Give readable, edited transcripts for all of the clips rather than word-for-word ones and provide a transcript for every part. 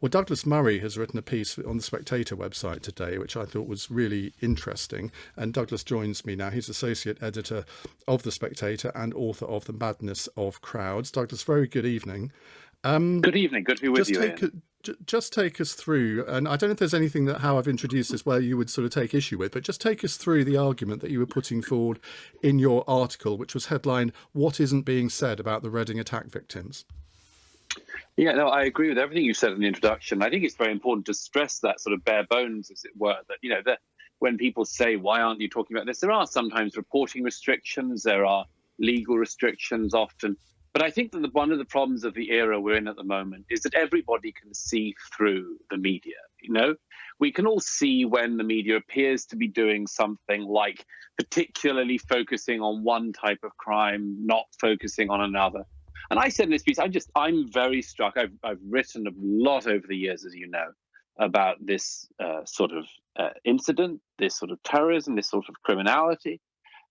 Well, Douglas Murray has written a piece on the Spectator website today, which I thought was really interesting. And Douglas joins me now. He's associate editor of the Spectator and author of The Madness of Crowds. Douglas, very good evening. Good evening. Good to be with you, Iain. Just take us through, and I don't know if there's anything that how I've introduced this where you would sort of take issue with, but just take us through the argument that you were putting forward in your article, which was headlined, "What Isn't Being Said About the Reading Attack Victims?" Yeah, no, I agree with everything you said in the introduction. I think it's very important to stress that sort of bare bones, as it were, that, when people say, why aren't you talking about this? There are sometimes reporting restrictions, there are legal restrictions often. But I think that one of the problems of the era we're in at the moment is that everybody can see through the media. We can all see when the media appears to be doing something like particularly focusing on one type of crime, not focusing on another. And I said in this piece, I'm very struck. I've written a lot over the years, as you know, about this sort of incident, this sort of terrorism, this sort of criminality.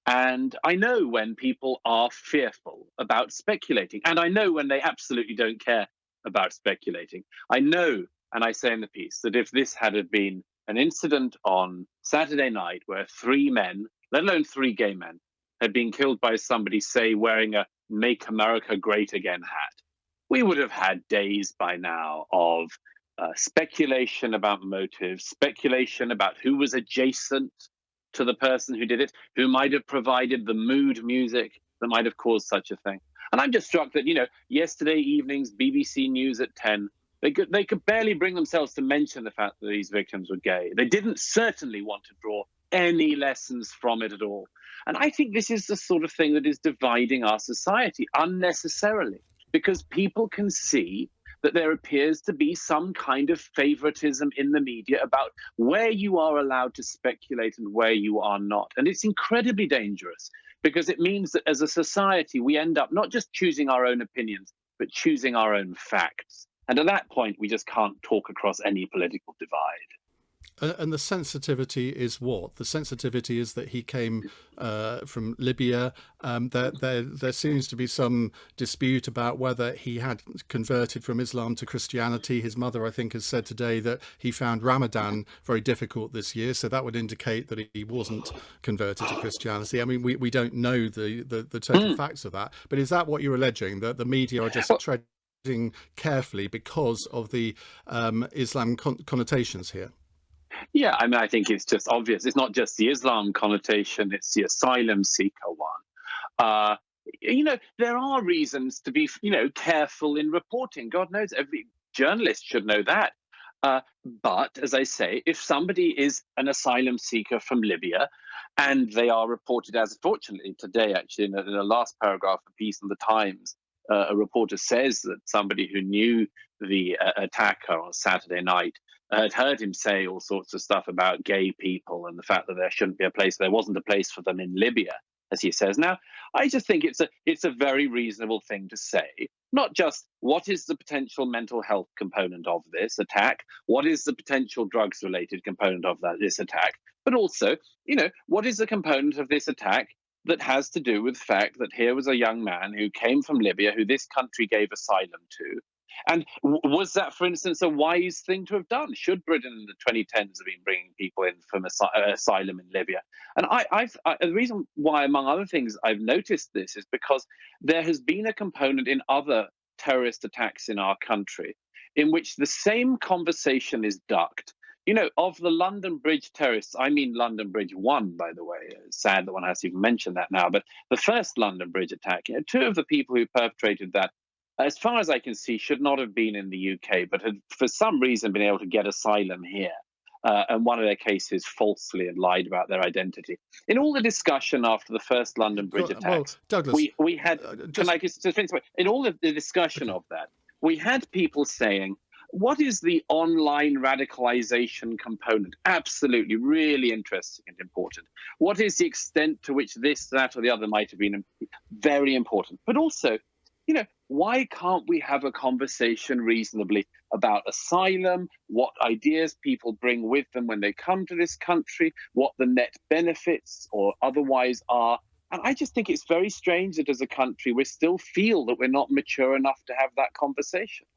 And I know when people are fearful about speculating, and I know when they absolutely don't care about speculating. I know, and I say in the piece, that if this had been an incident on Saturday night where 3 men, let alone 3 gay men, had been killed by somebody, say, wearing a Make America Great Again hat, we would have had days by now of speculation about motives, speculation about who was adjacent to the person who did it, who might have provided the mood music that might have caused such a thing. And I'm just struck that, yesterday evening's BBC News at 10, they could barely bring themselves to mention the fact that these victims were gay. They didn't certainly want to draw any lessons from it at all. And I think this is the sort of thing that is dividing our society unnecessarily, because people can see that there appears to be some kind of favoritism in the media about where you are allowed to speculate and where you are not. And it's incredibly dangerous, because it means that as a society, we end up not just choosing our own opinions, but choosing our own facts. And at that point, we just can't talk across any political divide. And the sensitivity is what? The sensitivity is that he came from Libya. There seems to be some dispute about whether he had converted from Islam to Christianity. His mother, I think, has said today that he found Ramadan very difficult this year. So that would indicate that he wasn't converted to Christianity. I mean, we don't know the total facts of that. But is that what you're alleging, that the media are just treading carefully because of the Islam connotations here? Yeah, I mean, I think it's just obvious. It's not just the Islam connotation, it's the asylum seeker one. There are reasons to be, careful in reporting. God knows every journalist should know that. But as I say, if somebody is an asylum seeker from Libya and they are reported as, fortunately today, actually, in the last paragraph of a piece in the Times, a reporter says that somebody who knew the attacker on Saturday night had heard him say all sorts of stuff about gay people and the fact that there wasn't a place for them in Libya, as he says. Now, I just think it's a very reasonable thing to say. Not just what is the potential mental health component of this attack, what is the potential drugs-related component of this attack, but also, what is the component of this attack that has to do with the fact that here was a young man who came from Libya, who this country gave asylum to. And was that, for instance, a wise thing to have done? Should Britain in the 2010s have been bringing people in from asylum in Libya? And the reason why, among other things, I've noticed this is because there has been a component in other terrorist attacks in our country in which the same conversation is ducked. Of the London Bridge terrorists, I mean London Bridge 1, by the way. It's sad that one has to even mention that now. But the first London Bridge attack, 2 of the people who perpetrated that, as far as I can see, should not have been in the UK, but had for some reason been able to get asylum here. And one of their cases falsely had lied about their identity. In all the discussion after the first London Bridge attacks, Douglas, we had, in all of the discussion of that, we had people saying, what is the online radicalization component? Absolutely, really interesting and important. What is the extent to which this, that, or the other might have been? Very important. But also, why can't we have a conversation reasonably about asylum, what ideas people bring with them when they come to this country, what the net benefits or otherwise are? And I just think it's very strange that as a country, we still feel that we're not mature enough to have that conversation.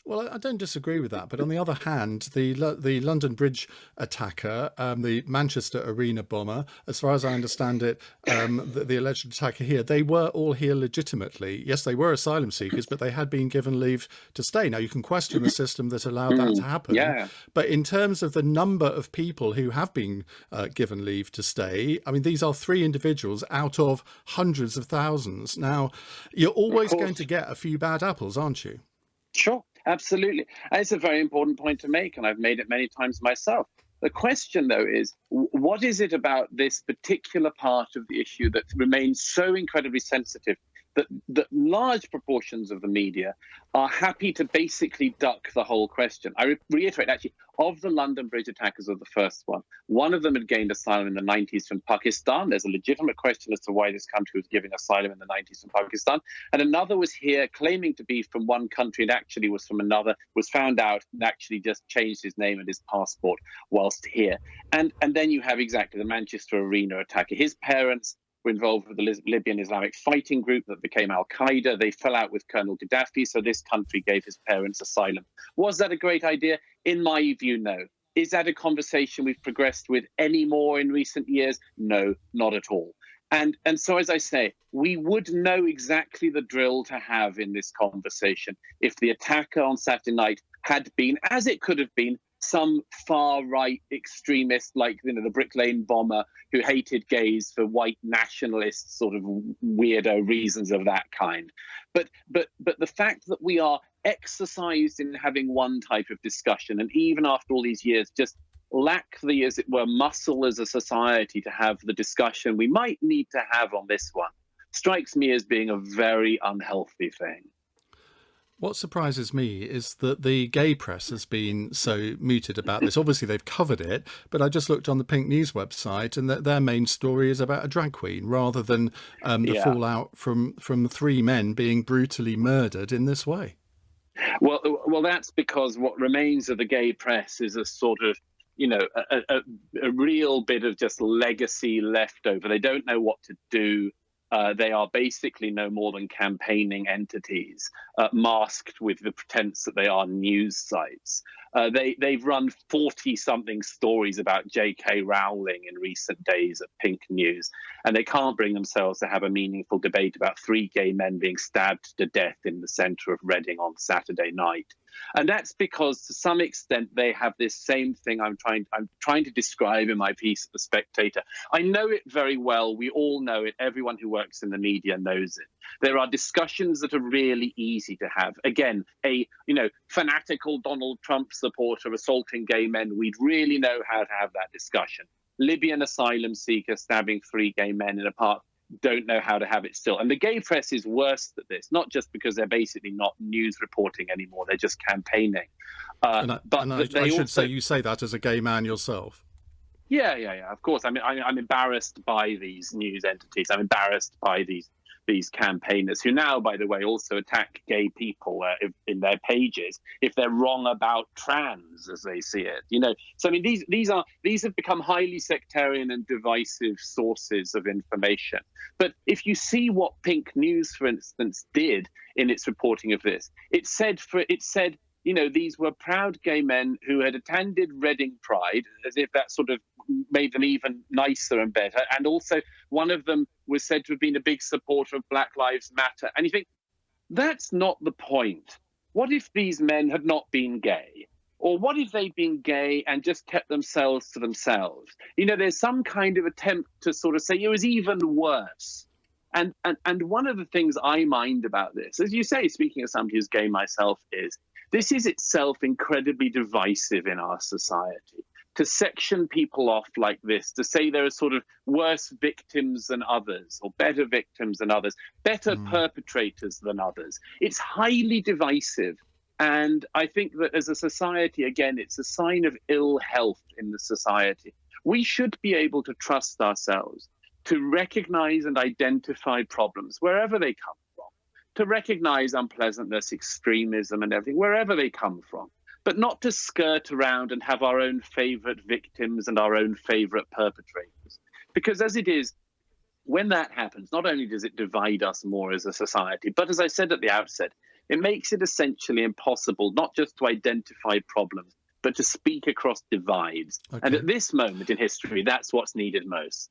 Well, I don't disagree with that, but on the other hand, the London Bridge attacker, the Manchester Arena bomber, as far as I understand it, the alleged attacker here, they were all here legitimately. Yes, they were asylum seekers, but they had been given leave to stay. Now, you can question the system that allowed that to happen, Yeah. but in terms of the number of people who have been given leave to stay, I mean, these are 3 individuals out of hundreds of thousands. Now, you're always going to get a few bad apples, aren't you? Sure, absolutely. And it's a very important point to make, and I've made it many times myself. The question, though, is what is it about this particular part of the issue that remains so incredibly sensitive that large proportions of the media are happy to basically duck the whole question? I reiterate, actually, of the London Bridge attackers of the first one of them had gained asylum in the 90s from Pakistan. There's a legitimate question as to why this country was giving asylum in the 90s from Pakistan. And another was here claiming to be from one country and actually was from another, was found out and actually just changed his name and his passport whilst here. And then you have exactly the Manchester Arena attacker. His parents were involved with the Libyan Islamic fighting group that became Al-Qaeda. They fell out with Colonel Gaddafi, so this country gave his parents asylum. Was that a great idea? In my view, no. Is that a conversation we've progressed with any more in recent years? No, not at all. And so, as I say, we would know exactly the drill to have in this conversation if the attacker on Saturday night had been, as it could have been, some far-right extremist like the Brick Lane bomber who hated gays for white nationalist sort of weirdo reasons of that kind. But the fact that we are exercised in having one type of discussion, and even after all these years, just lack the, as it were, muscle as a society to have the discussion we might need to have on this one, strikes me as being a very unhealthy thing. What surprises me is that the gay press has been so muted about this. Obviously, they've covered it, but I just looked on the Pink News website, and their main story is about a drag queen rather than the fallout from 3 men being brutally murdered in this way. Well, that's because what remains of the gay press is a sort of, a real bit of just legacy left over. They don't know what to do. They are basically no more than campaigning entities, masked with the pretense that they are news sites. They've run 40-something stories about J.K. Rowling in recent days at Pink News, and they can't bring themselves to have a meaningful debate about 3 gay men being stabbed to death in the centre of Reading on Saturday night. And that's because, to some extent, they have this same thing I'm trying to describe in my piece at The Spectator. I know it very well. We all know it. Everyone who works in the media knows it. There are discussions that are really easy to have. Again, a fanatical Donald Trump supporter assaulting gay men, we'd really know how to have that discussion. Libyan asylum seeker stabbing 3 gay men in a park, don't know how to have it still. And the gay press is worse than this, not just because they're basically not news reporting anymore, they're just campaigning. I should say, you say that as a gay man yourself. Yeah, of course. I mean, I'm embarrassed by these news entities. I'm embarrassed by these campaigners who now, by the way, also attack gay people in their pages if they're wrong about trans, as they see it. So I mean, these have become highly sectarian and divisive sources of information. But if you see what Pink News, for instance, did in its reporting of this, it said these were proud gay men who had attended Reading Pride, as if that sort of made them even nicer and better. And also one of them was said to have been a big supporter of Black Lives Matter. And you think, that's not the point. What if these men had not been gay? Or what if they'd been gay and just kept themselves to themselves? There's some kind of attempt to sort of say it was even worse. And one of the things I mind about this, as you say, speaking as somebody who's gay myself, is this is itself incredibly divisive in our society. To section people off like this, to say there are sort of worse victims than others, or better victims than others, better perpetrators than others. It's highly divisive. And I think that as a society, again, it's a sign of ill health in the society. We should be able to trust ourselves to recognize and identify problems wherever they come from, to recognize unpleasantness, extremism and everything, wherever they come from, but not to skirt around and have our own favorite victims and our own favorite perpetrators. Because as it is, when that happens, not only does it divide us more as a society, but as I said at the outset, It makes it essentially impossible not just to identify problems, but to speak across divides. And Okay. at this moment in history, that's what's needed most.